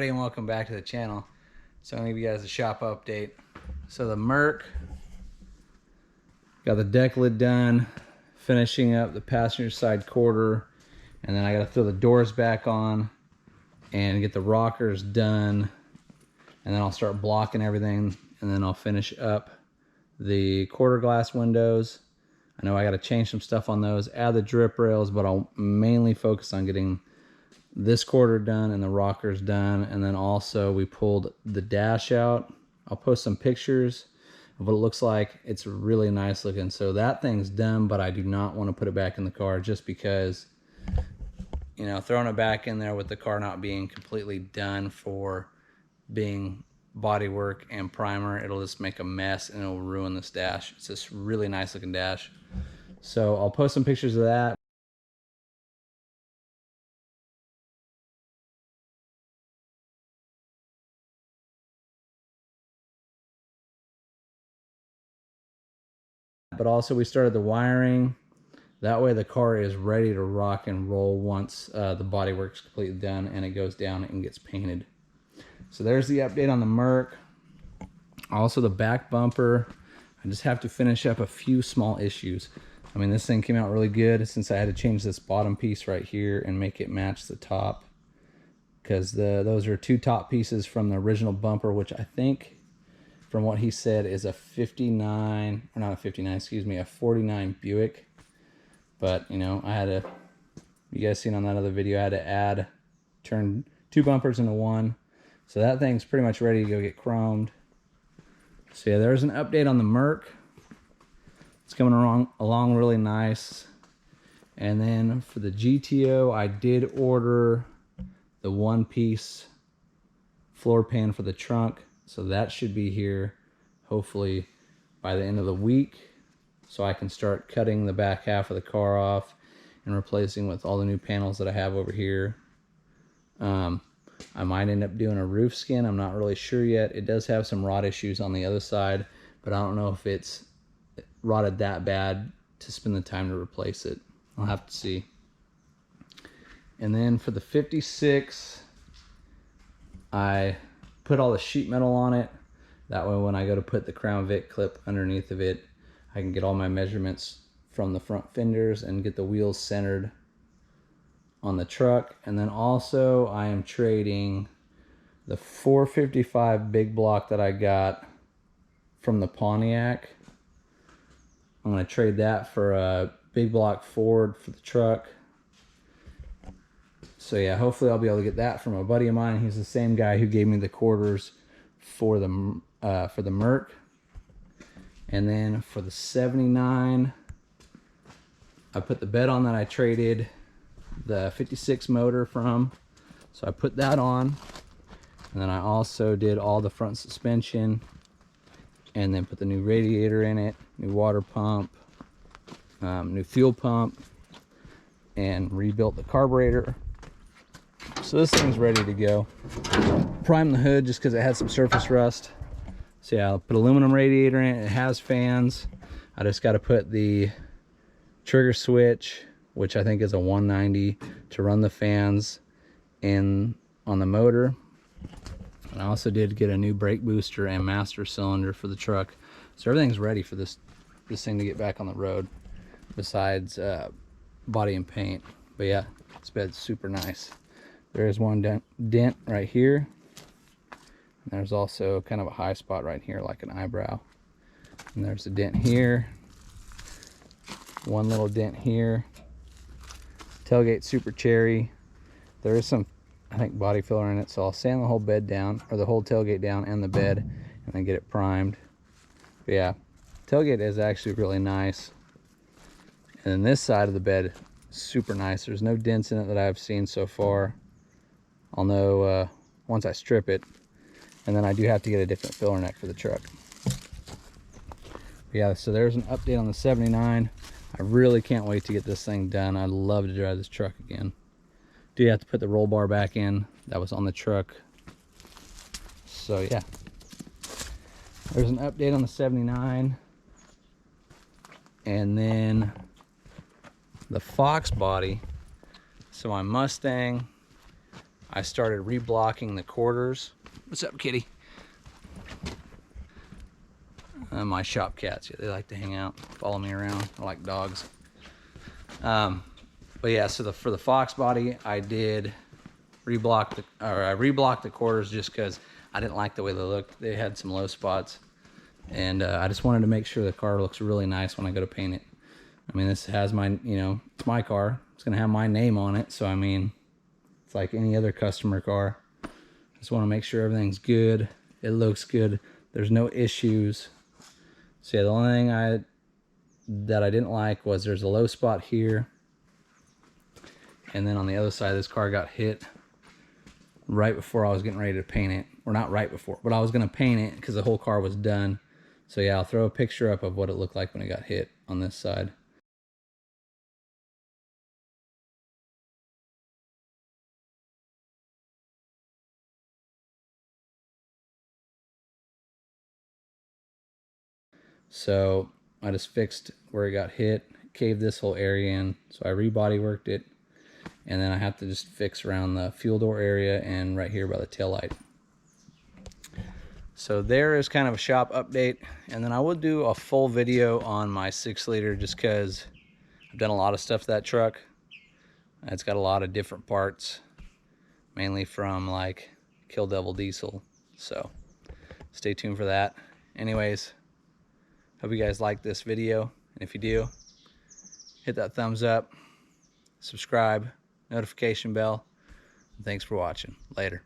And welcome back to the channel. So I'm gonna give you guys a shop update. So the Merc got the deck lid done, finishing up the passenger side quarter, and then I gotta throw the doors back on and get the rockers done, and then I'll start blocking everything, and then I'll finish up the quarter glass windows. I know I gotta change some stuff on those, add the drip rails, but I'll mainly focus on getting this quarter done and the rockers done. And then also we pulled the dash out. I'll post some pictures of what it looks like. It's really nice looking. So that thing's done, but I do not want to put it back in the car just because, you know, throwing it back in there with the car not being completely done for being body work and primer, it'll just make a mess and it'll ruin this dash. It's this really nice looking dash. So I'll post some pictures of that. But also we started the wiring. That way the car is ready to rock and roll once the bodywork's completely done and it goes down and gets painted. So there's the update on the Merc. Also the back bumper, I just have to finish up a few small issues. I mean, this thing came out really good since I had to change this bottom piece right here and make it match the top, because those are two top pieces from the original bumper, which I think, from what he said, is a 59, or not a 59, excuse me, a 49 Buick. But, you know, I had to, you guys seen on that other video, I had to turn two bumpers into one. So that thing's pretty much ready to go get chromed. So yeah, there's an update on the Merc. It's coming along really nice. And then for the GTO, I did order the one-piece floor pan for the trunk. So that should be here hopefully by the end of the week, so I can start cutting the back half of the car off and replacing with all the new panels that I have over here. I might end up doing a roof skin. I'm not really sure yet. It does have some rot issues on the other side, but I don't know if it's rotted that bad to spend the time to replace it. I'll have to see. And then for the 56, I put all the sheet metal on it. That way when I go to put the Crown Vic clip underneath of it, I can get all my measurements from the front fenders and get the wheels centered on the truck. And then also I am trading the 455 big block that I got from the Pontiac. I'm going to trade that for a big block Ford for the truck. So yeah, hopefully I'll be able to get that from a buddy of mine. He's the same guy who gave me the quarters for the Merc. And then for the 79, I put the bed on that I traded the 56 motor from. So I put that on. And then I also did all the front suspension and then put the new radiator in it, new water pump, new fuel pump, and rebuilt the carburetor. So this thing's ready to go. Primed the hood just because it had some surface rust. So yeah, I'll put aluminum radiator in it. It has fans. I just got to put the trigger switch, which I think is a 190, to run the fans in on the motor. And I also did get a new brake booster and master cylinder for the truck. So everything's ready for this thing to get back on the road, besides body and paint. But yeah, this bed's super nice. There is one dent right here. And there's also kind of a high spot right here, like an eyebrow. And there's a dent here. One little dent here. Tailgate super cherry. There is some, I think, body filler in it, so I'll sand the whole bed down, or the whole tailgate down and the bed, and then get it primed. But yeah, tailgate is actually really nice. And then this side of the bed, super nice. There's no dents in it that I've seen so far. I'll know once I strip it. And then I do have to get a different filler neck for the truck. But yeah, so there's an update on the 79. I really can't wait to get this thing done. I'd love to drive this truck again. Do have to put the roll bar back in. That was on the truck. So yeah. There's an update on the 79. And then the fox body. So my Mustang, I started reblocking the quarters. What's up, kitty? My shop cats, yeah, they like to hang out, follow me around. I like dogs. But yeah, so for the fox body, I did I reblocked the quarters just because I didn't like the way they looked. They had some low spots, and I just wanted to make sure the car looks really nice when I go to paint it. I mean, this has my, you know, it's my car. It's gonna have my name on it, so I mean, it's like any other customer car. Just want to make sure everything's good. It looks good. There's no issues. So yeah, the only thing that I didn't like was there's a low spot here, and then on the other side, this car got hit right before I was getting ready to paint it. Or not right before, but I was gonna paint it because the whole car was done. So yeah, I'll throw a picture up of what it looked like when it got hit on this side. So I just fixed where it got hit, caved this whole area in. So I rebody worked it, and then I have to just fix around the fuel door area and right here by the tail light. So there is kind of a shop update, and then I will do a full video on my 6-liter just because I've done a lot of stuff to that truck. It's got a lot of different parts, mainly from like Kill Devil diesel. So stay tuned for that. Anyways, hope you guys like this video, and if you do, hit that thumbs up, subscribe, notification bell, and thanks for watching. Later.